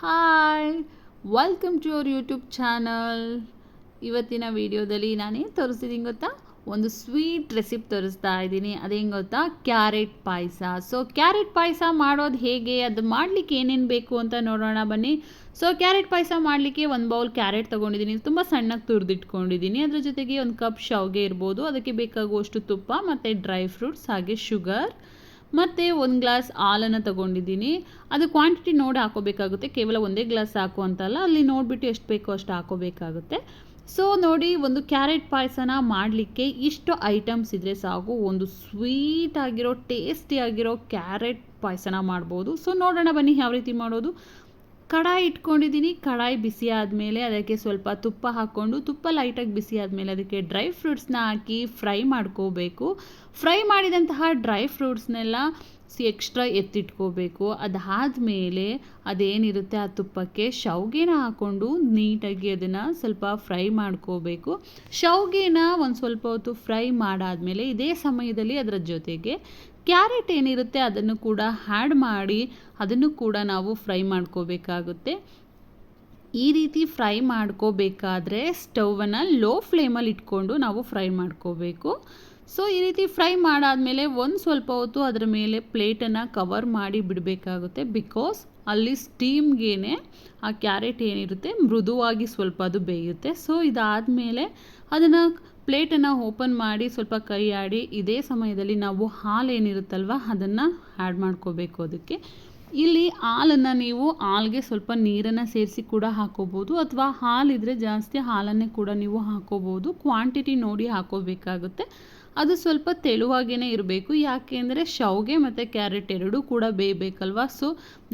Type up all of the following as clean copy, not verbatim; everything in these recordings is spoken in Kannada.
Hi, welcome to our YouTube channel. ಇವತ್ತಿನ ವಿಡಿಯೋದಲ್ಲಿ ನಾನೇನು ತೋರಿಸ್ತಿದ್ದೀನಿ ಗೊತ್ತಾ, ಒಂದು ಸ್ವೀಟ್ ರೆಸಿಪಿ ತೋರಿಸ್ತಾ ಇದ್ದೀನಿ. ಅದೇನು ಗೊತ್ತಾ, ಕ್ಯಾರೆಟ್ ಪಾಯಸ. ಸೊ ಕ್ಯಾರೆಟ್ ಪಾಯಸ ಮಾಡೋದು ಹೇಗೆ, ಅದು ಮಾಡಲಿಕ್ಕೆ ಏನೇನು ಬೇಕು ಅಂತ ನೋಡೋಣ ಬನ್ನಿ. ಸೊ ಕ್ಯಾರೆಟ್ ಪಾಯಸ ಮಾಡಲಿಕ್ಕೆ ಒಂದು ಬೌಲ್ ಕ್ಯಾರೆಟ್ ತೊಗೊಂಡಿದ್ದೀನಿ, ತುಂಬ ಸಣ್ಣಗೆ ತುರಿದಿಟ್ಕೊಂಡಿದ್ದೀನಿ. ಅದ್ರ ಜೊತೆಗೆ ಒಂದು ಕಪ್ ಶಾವಿಗೆ ಇರ್ಬೋದು, ಅದಕ್ಕೆ ಬೇಕಾಗುವಷ್ಟು ತುಪ್ಪ ಮತ್ತು ಡ್ರೈ ಫ್ರೂಟ್ಸ್ ಹಾಗೆ ಶುಗರ್ ಮತ್ತು ಒಂದು ಗ್ಲಾಸ್ ಹಾಲನ್ನು ತೊಗೊಂಡಿದ್ದೀನಿ. ಅದು ಕ್ವಾಂಟಿಟಿ ನೋಡಿ ಹಾಕೋಬೇಕಾಗುತ್ತೆ, ಕೇವಲ ಒಂದೇ ಗ್ಲಾಸ್ ಹಾಕು ಅಂತಲ್ಲ, ಅಲ್ಲಿ ನೋಡಿಬಿಟ್ಟು ಎಷ್ಟು ಬೇಕೋ ಅಷ್ಟು ಹಾಕೋಬೇಕಾಗುತ್ತೆ. ಸೊ ನೋಡಿ, ಒಂದು ಕ್ಯಾರೆಟ್ ಪಾಯಸನ ಮಾಡಲಿಕ್ಕೆ ಇಷ್ಟು ಐಟಮ್ಸ್ ಇದ್ದರೆ ಸಾಕು, ಒಂದು ಸ್ವೀಟ್ ಆಗಿರೋ ಟೇಸ್ಟಿ ಆಗಿರೋ ಕ್ಯಾರೆಟ್ ಪಾಯಸನ ಮಾಡ್ಬೋದು. ಸೊ ನೋಡೋಣ ಬನ್ನಿ ಯಾವ ರೀತಿ ಮಾಡೋದು. ಕಡಾಯಿ ಇಟ್ಕೊಂಡಿದ್ದೀನಿ. ಕಡಾಯಿ ಬಿಸಿ ಆದಮೇಲೆ ಅದಕ್ಕೆ ಸ್ವಲ್ಪ ತುಪ್ಪ ಹಾಕ್ಕೊಂಡು, ತುಪ್ಪ ಲೈಟಾಗಿ ಬಿಸಿ ಆದಮೇಲೆ ಅದಕ್ಕೆ ಡ್ರೈ ಫ್ರೂಟ್ಸ್ನ ಹಾಕಿ ಫ್ರೈ ಮಾಡ್ಕೋಬೇಕು. ಫ್ರೈ ಮಾಡಿದಂತಹ ಡ್ರೈ ಫ್ರೂಟ್ಸ್ನೆಲ್ಲ ಎಕ್ಸ್ಟ್ರಾ ಎತ್ತಿಟ್ಕೋಬೇಕು. ಅದಾದಮೇಲೆ ಅದೇನಿರುತ್ತೆ ಆ ತುಪ್ಪಕ್ಕೆ ಶಾವಿಗೆನ ಹಾಕ್ಕೊಂಡು ನೀಟಾಗಿ ಅದನ್ನು ಸ್ವಲ್ಪ ಫ್ರೈ ಮಾಡ್ಕೋಬೇಕು. ಶಾವಿಗೆನ ಒಂದು ಸ್ವಲ್ಪ ಹೊತ್ತು ಫ್ರೈ ಮಾಡಾದಮೇಲೆ ಇದೇ ಸಮಯದಲ್ಲಿ ಅದರ ಜೊತೆಗೆ ಕ್ಯಾರೆಟ್ ಏನಿರುತ್ತೆ ಅದನ್ನು ಕೂಡ ಆ್ಯಡ್ ಮಾಡಿ ಅದನ್ನು ಕೂಡ ನಾವು ಫ್ರೈ ಮಾಡ್ಕೋಬೇಕಾಗುತ್ತೆ. ಈ ರೀತಿ ಫ್ರೈ ಮಾಡ್ಕೋಬೇಕಾದ್ರೆ ಸ್ಟವನ್ನು ಲೋ ಫ್ಲೇಮಲ್ಲಿ ಇಟ್ಕೊಂಡು ನಾವು ಫ್ರೈ ಮಾಡ್ಕೋಬೇಕು. ಸೊ ಈ ರೀತಿ ಫ್ರೈ ಮಾಡಾದಮೇಲೆ ಒಂದು ಸ್ವಲ್ಪ ಹೊತ್ತು ಅದರ ಮೇಲೆ ಪ್ಲೇಟನ್ನು ಕವರ್ ಮಾಡಿ ಬಿಡಬೇಕಾಗುತ್ತೆ. ಬಿಕಾಸ್ ಅಲ್ಲಿ ಸ್ಟೀಮ್ಗೇ ಆ ಕ್ಯಾರೆಟ್ ಏನಿರುತ್ತೆ ಮೃದುವಾಗಿ ಸ್ವಲ್ಪ ಅದು ಬೇಯುತ್ತೆ. ಸೊ ಇದಾದಮೇಲೆ ಅದನ್ನು ಪ್ಲೇಟನ್ನು ಓಪನ್ ಮಾಡಿ ಸ್ವಲ್ಪ ಕೈ ಆಡಿ ಇದೇ ಸಮಯದಲ್ಲಿ ನಾವು ಹಾಲು ಏನಿರುತ್ತಲ್ವ ಅದನ್ನು ಆ್ಯಡ್ ಮಾಡ್ಕೋಬೇಕು. ಅದಕ್ಕೆ ಇಲ್ಲಿ ಹಾಲನ್ನು ನೀವು ಹಾಲಿಗೆ ಸ್ವಲ್ಪ ನೀರನ್ನು ಸೇರಿಸಿ ಕೂಡ ಹಾಕೋಬೋದು, ಅಥವಾ ಹಾಲಿದ್ರೆ ಜಾಸ್ತಿ ಹಾಲನ್ನೇ ಕೂಡ ನೀವು ಹಾಕೋಬೋದು. ಕ್ವಾಂಟಿಟಿ ನೋಡಿ ಹಾಕೋಬೇಕಾಗುತ್ತೆ. ಅದು ಸ್ವಲ್ಪ ತೆಳುವಾಗೇ ಇರಬೇಕು, ಯಾಕೆಂದರೆ ಶಾವಿಗೆ ಮತ್ತು ಕ್ಯಾರೆಟ್ ಎರಡೂ ಕೂಡ ಬೇಯಬೇಕಲ್ವ. ಸೊ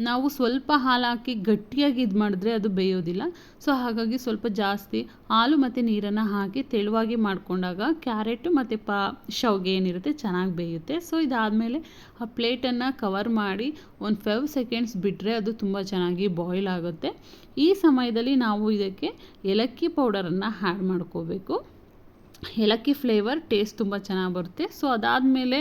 ನಾವು ಸ್ವಲ್ಪ ಹಾಲು ಹಾಕಿ ಗಟ್ಟಿಯಾಗಿ ಇದು ಮಾಡಿದ್ರೆ ಅದು ಬೇಯೋದಿಲ್ಲ. ಸೊ ಹಾಗಾಗಿ ಸ್ವಲ್ಪ ಜಾಸ್ತಿ ಹಾಲು ಮತ್ತು ನೀರನ್ನು ಹಾಕಿ ತೆಳುವಾಗಿ ಮಾಡಿಕೊಂಡಾಗ ಕ್ಯಾರೆಟು ಮತ್ತು ಶಾವಿಗೆ ಏನಿರುತ್ತೆ ಚೆನ್ನಾಗಿ ಬೇಯುತ್ತೆ. ಸೊ ಇದಾದಮೇಲೆ ಆ ಪ್ಲೇಟನ್ನು ಕವರ್ ಮಾಡಿ ಒಂದು 5 ಸೆಕೆಂಡ್ಸ್ ಬಿಟ್ಟರೆ ಅದು ತುಂಬ ಚೆನ್ನಾಗಿ ಬಾಯ್ಲ್ ಆಗುತ್ತೆ. ಈ ಸಮಯದಲ್ಲಿ ನಾವು ಇದಕ್ಕೆ ಏಲಕ್ಕಿ ಪೌಡರನ್ನು ಆ್ಯಡ್ ಮಾಡ್ಕೋಬೇಕು. ಏಲಕ್ಕಿ ಫ್ಲೇವರ್ ಟೇಸ್ಟ್ ತುಂಬ ಚೆನ್ನಾಗಿ ಬರುತ್ತೆ. ಸೊ ಅದಾದಮೇಲೆ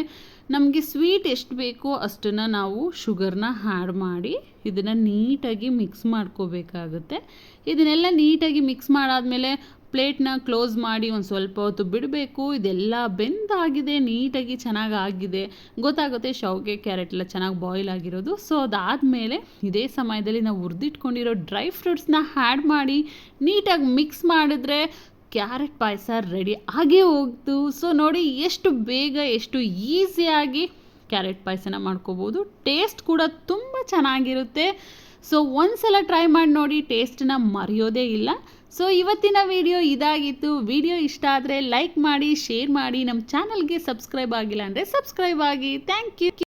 ನಮಗೆ ಸ್ವೀಟ್ ಎಷ್ಟು ಬೇಕೋ ಅಷ್ಟನ್ನು ನಾವು ಶುಗರ್ನ ಆ್ಯಡ್ ಮಾಡಿ ಇದನ್ನು ನೀಟಾಗಿ ಮಿಕ್ಸ್ ಮಾಡ್ಕೋಬೇಕಾಗುತ್ತೆ. ಇದನ್ನೆಲ್ಲ ನೀಟಾಗಿ ಮಿಕ್ಸ್ ಮಾಡಾದಮೇಲೆ ಪ್ಲೇಟ್ನ ಕ್ಲೋಸ್ ಮಾಡಿ ಒಂದು ಸ್ವಲ್ಪ ಹೊತ್ತು ಬಿಡಬೇಕು. ಇದೆಲ್ಲ ಬೆಂದಾಗಿದೆ, ನೀಟಾಗಿ ಚೆನ್ನಾಗಿ ಆಗಿದೆ, ಗೊತ್ತಾಗುತ್ತೆ ಶಾವಿಗೆ ಕ್ಯಾರೆಟ್ ಎಲ್ಲ ಚೆನ್ನಾಗಿ ಬಾಯ್ಲ್ ಆಗಿರೋದು. ಸೊ ಅದಾದಮೇಲೆ ಇದೇ ಸಮಯದಲ್ಲಿ ನಾವು ಹುರಿದಿಟ್ಕೊಂಡಿರೋ ಡ್ರೈ ಫ್ರೂಟ್ಸ್ನ ಆ್ಯಡ್ ಮಾಡಿ ನೀಟಾಗಿ ಮಿಕ್ಸ್ ಮಾಡಿದ್ರೆ ಕ್ಯಾರೆಟ್ ಪಾಯಸ ರೆಡಿ ಆಗೇ ಹೋಗ್ತು. ಸೊ ನೋಡಿ ಎಷ್ಟು ಬೇಗ ಎಷ್ಟು ಈಸಿಯಾಗಿ ಕ್ಯಾರೆಟ್ ಪಾಯಸನ ಮಾಡ್ಕೋಬೋದು. ಟೇಸ್ಟ್ ಕೂಡ ತುಂಬ ಚೆನ್ನಾಗಿರುತ್ತೆ. ಸೊ ಒಂದ್ಸಲ ಟ್ರೈ ಮಾಡಿ ನೋಡಿ, ಟೇಸ್ಟನ್ನ ಮರೆಯೋದೇ ಇಲ್ಲ. ಸೊ ಇವತ್ತಿನ ವಿಡಿಯೋ ಇದಾಗಿತ್ತು. ವಿಡಿಯೋ ಇಷ್ಟ ಆದರೆ ಲೈಕ್ ಮಾಡಿ, ಶೇರ್ ಮಾಡಿ, ನಮ್ಮ ಚಾನಲ್ಗೆ ಸಬ್ಸ್ಕ್ರೈಬ್ ಆಗಿಲ್ಲ ಅಂದರೆ ಸಬ್ಸ್ಕ್ರೈಬ್ ಆಗಿ. Thank you.